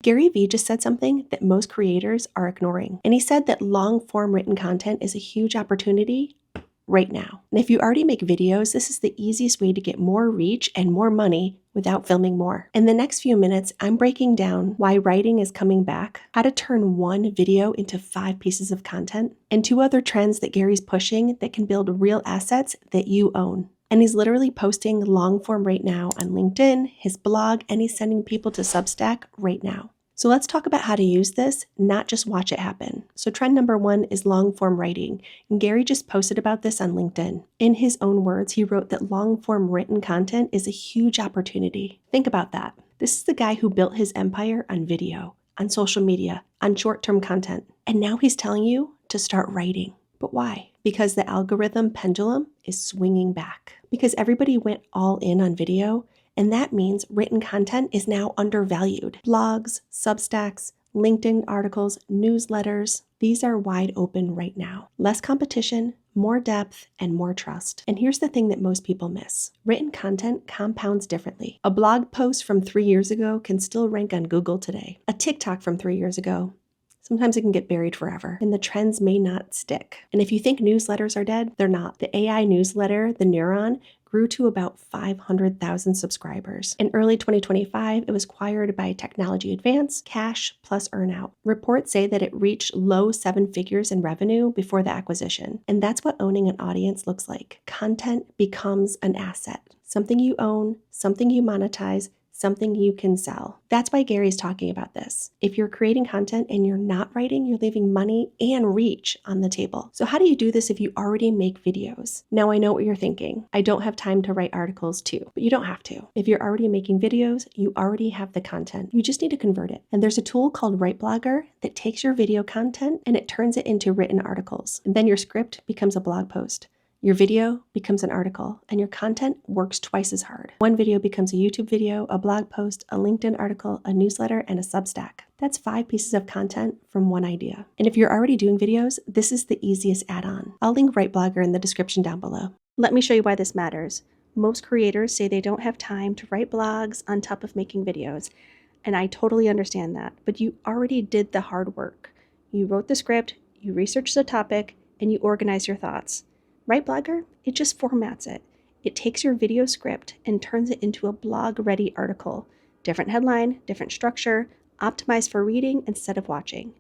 GaryVee just said something that most creators are ignoring. And he said that long-form written content is a huge opportunity right now. And if you already make videos, this is the easiest way to get more reach and more money without filming more. In the next few minutes, I'm breaking down why writing is coming back, how to turn one video into 5 pieces of content, and 2 other trends that Gary's pushing that can build real assets that you own. And he's literally posting long form right now on LinkedIn, his blog, and he's sending people to Substack right now. So let's talk about how to use this, not just watch it happen. So trend number 1 is long form writing. And Gary just posted about this on LinkedIn. In his own words, he wrote that long form written content is a huge opportunity. Think about that. This is the guy who built his empire on video, on social media, on short-term content. And now he's telling you to start writing. But why? Because the algorithm pendulum is swinging back. Because everybody went all in on video, and that means written content is now undervalued. Blogs, Substacks, LinkedIn articles, newsletters, these are wide open right now. Less competition, more depth, and more trust. And here's the thing that most people miss. Written content compounds differently. A blog post from 3 years ago can still rank on Google today. A TikTok from 3 years ago, sometimes it can get buried forever, and the trends may not stick. And if you think newsletters are dead, they're not. The AI newsletter, the Neuron, grew to about 500,000 subscribers. In early 2025, it was acquired by Technology Advance, cash plus earnout. Reports say that it reached low 7 figures in revenue before the acquisition. And that's what owning an audience looks like. Content becomes an asset, something you own, something you monetize, something you can sell. That's why Gary's talking about this. If you're creating content and you're not writing, you're leaving money and reach on the table. So how do you do this if you already make videos? Now I know what you're thinking. I don't have time to write articles too, but you don't have to. If you're already making videos, you already have the content. You just need to convert it. And there's a tool called WriteBlogger that takes your video content and it turns it into written articles. And then your script becomes a blog post. Your video becomes an article, and your content works twice as hard. One video becomes a YouTube video, a blog post, a LinkedIn article, a newsletter, and a Substack. That's 5 pieces of content from one idea. And if you're already doing videos, this is the easiest add-on. I'll link WriteBlogger in the description down below. Let me show you why this matters. Most creators say they don't have time to write blogs on top of making videos, and I totally understand that, but you already did the hard work. You wrote the script, you researched the topic, and you organized your thoughts. WriteBlogger, it just formats it. It takes your video script and turns it into a blog-ready article. Different headline, different structure, optimized for reading instead of watching.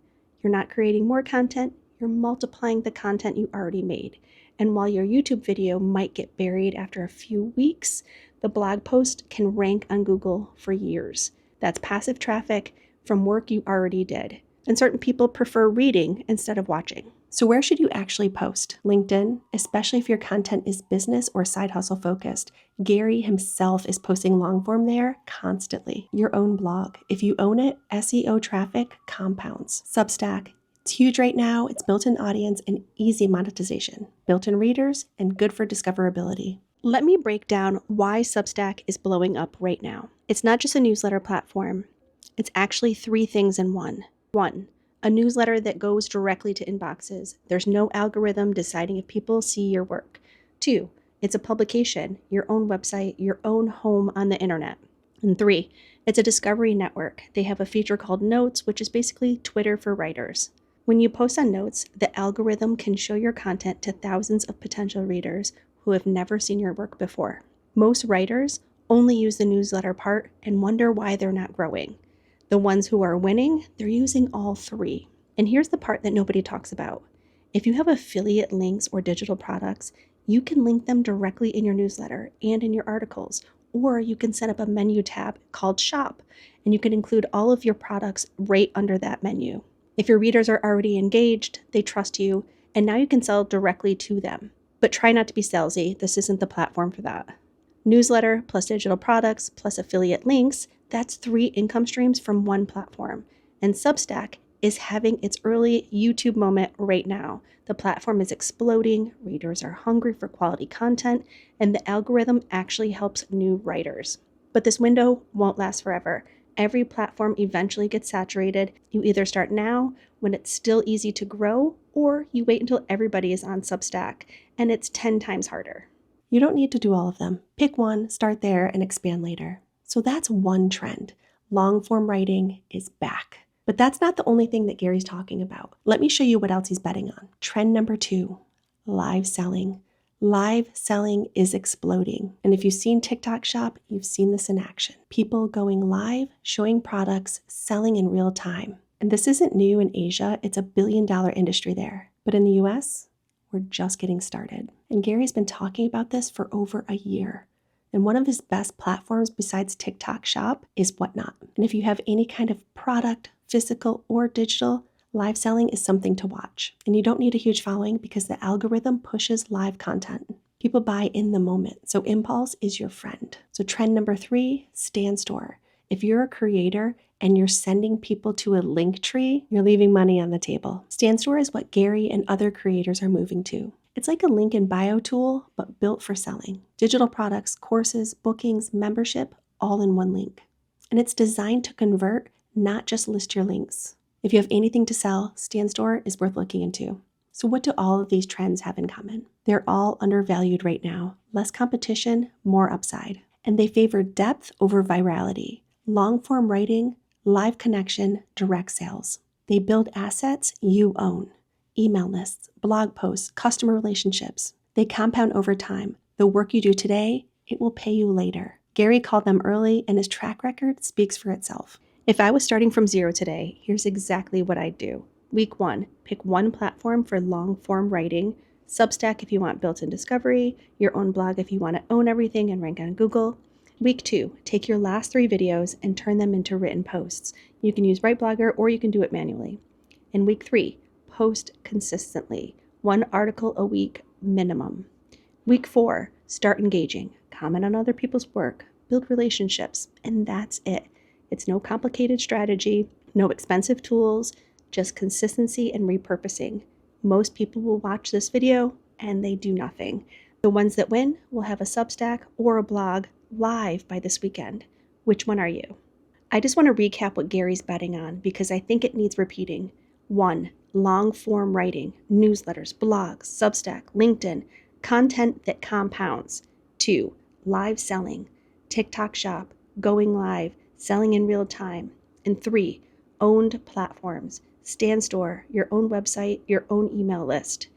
You're not creating more content, you're multiplying the content you already made. And while your YouTube video might get buried after a few weeks, the blog post can rank on Google for years. That's passive traffic from work you already did. And certain people prefer reading instead of watching. So where should you actually post? LinkedIn, especially if your content is business or side hustle focused. Gary himself is posting long form there constantly. Your own blog. If you own it, SEO traffic compounds. Substack, it's huge right now. It's built-in audience and easy monetization. Built-in readers and good for discoverability. Let me break down why Substack is blowing up right now. It's not just a newsletter platform. It's actually 3 things in one. 1. A newsletter that goes directly to inboxes. There's no algorithm deciding if people see your work. 2, it's a publication, your own website, your own home on the internet. And 3, it's a discovery network. They have a feature called Notes, which is basically Twitter for writers. When you post on Notes, the algorithm can show your content to thousands of potential readers who have never seen your work before. Most writers only use the newsletter part and wonder why they're not growing. The ones who are winning, they're using all 3. And here's the part that nobody talks about. If you have affiliate links or digital products, you can link them directly in your newsletter and in your articles, or you can set up a menu tab called Shop, and you can include all of your products right under that menu. If your readers are already engaged, they trust you, and now you can sell directly to them. But try not to be salesy. This isn't the platform for that. Newsletter plus digital products plus affiliate links, that's 3 income streams from one platform. And Substack is having its early YouTube moment right now. The platform is exploding, readers are hungry for quality content, and the algorithm actually helps new writers. But this window won't last forever. Every platform eventually gets saturated. You either start now when it's still easy to grow, or you wait until everybody is on Substack, and it's 10 times harder. You don't need to do all of them. Pick one, start there, and expand later. So that's one trend. long form writing is back. But that's not the only thing that Gary's talking about. Let me show you what else he's betting on. Trend number 2, live selling. Live selling is exploding. And if you've seen TikTok Shop, you've seen this in action. People going live, showing products, selling in real time. And this isn't new in Asia, it's a billion-dollar industry there. But in the US, we're just getting started. And Gary's been talking about this for over a year. And one of his best platforms besides TikTok Shop is Whatnot. And if you have any kind of product, physical or digital, live selling is something to watch. And you don't need a huge following because the algorithm pushes live content. People buy in the moment, so impulse is your friend. So trend number 3, stand store. If you're a creator and you're sending people to a link tree, you're leaving money on the table. Stand store is what Gary and other creators are moving to. It's like a link in bio tool, but built for selling. Digital products, courses, bookings, membership, all in one link. And it's designed to convert, not just list your links. If you have anything to sell, Stand Store is worth looking into. So what do all of these trends have in common? They're all undervalued right now. Less competition, more upside. And they favor depth over virality, long-form writing, live connection, direct sales. They build assets you own. Email lists, blog posts, customer relationships. They compound over time. The work you do today, it will pay you later. Gary called them early, and his track record speaks for itself. If I was starting from zero today, here's exactly what I'd do. Week 1, pick one platform for long-form writing. Substack if you want built-in discovery, your own blog if you want to own everything and rank on Google. Week 2, take your last 3 videos and turn them into written posts. You can use WriteBlogger or you can do it manually. In week 3, post consistently, 1 article a week minimum. Week 4, start engaging, comment on other people's work, build relationships, and that's it. It's no complicated strategy, no expensive tools, just consistency and repurposing. Most people will watch this video and they do nothing. The ones that win will have a Substack or a blog live by this weekend. Which one are you? I just want to recap what Gary's betting on because I think it needs repeating. 1, long-form writing, newsletters, blogs, Substack, LinkedIn, content that compounds. 2, live selling, TikTok Shop, going live, selling in real time. And 3, owned platforms, Stand Store, your own website, your own email list.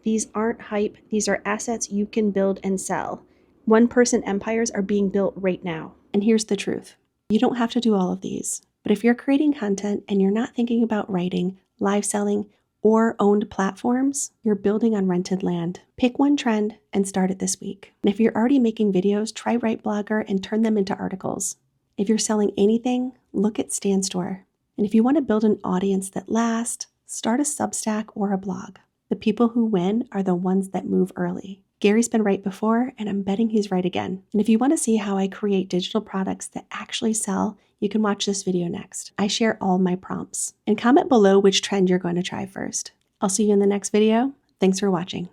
These aren't hype, these are assets you can build and sell. One-person empires are being built right now. And here's the truth. You don't have to do all of these. But if you're creating content and you're not thinking about writing, live selling, or owned platforms, you're building on rented land. Pick one trend and start it this week. And if you're already making videos, try WriteBlogger and turn them into articles. If you're selling anything, look at Stand Store. And if you want to build an audience that lasts, start a Substack or a blog. The people who win are the ones that move early. Gary's been right before, and I'm betting he's right again. And if you want to see how I create digital products that actually sell, you can watch this video next. I share all my prompts. And comment below which trend you're going to try first. I'll see you in the next video. Thanks for watching.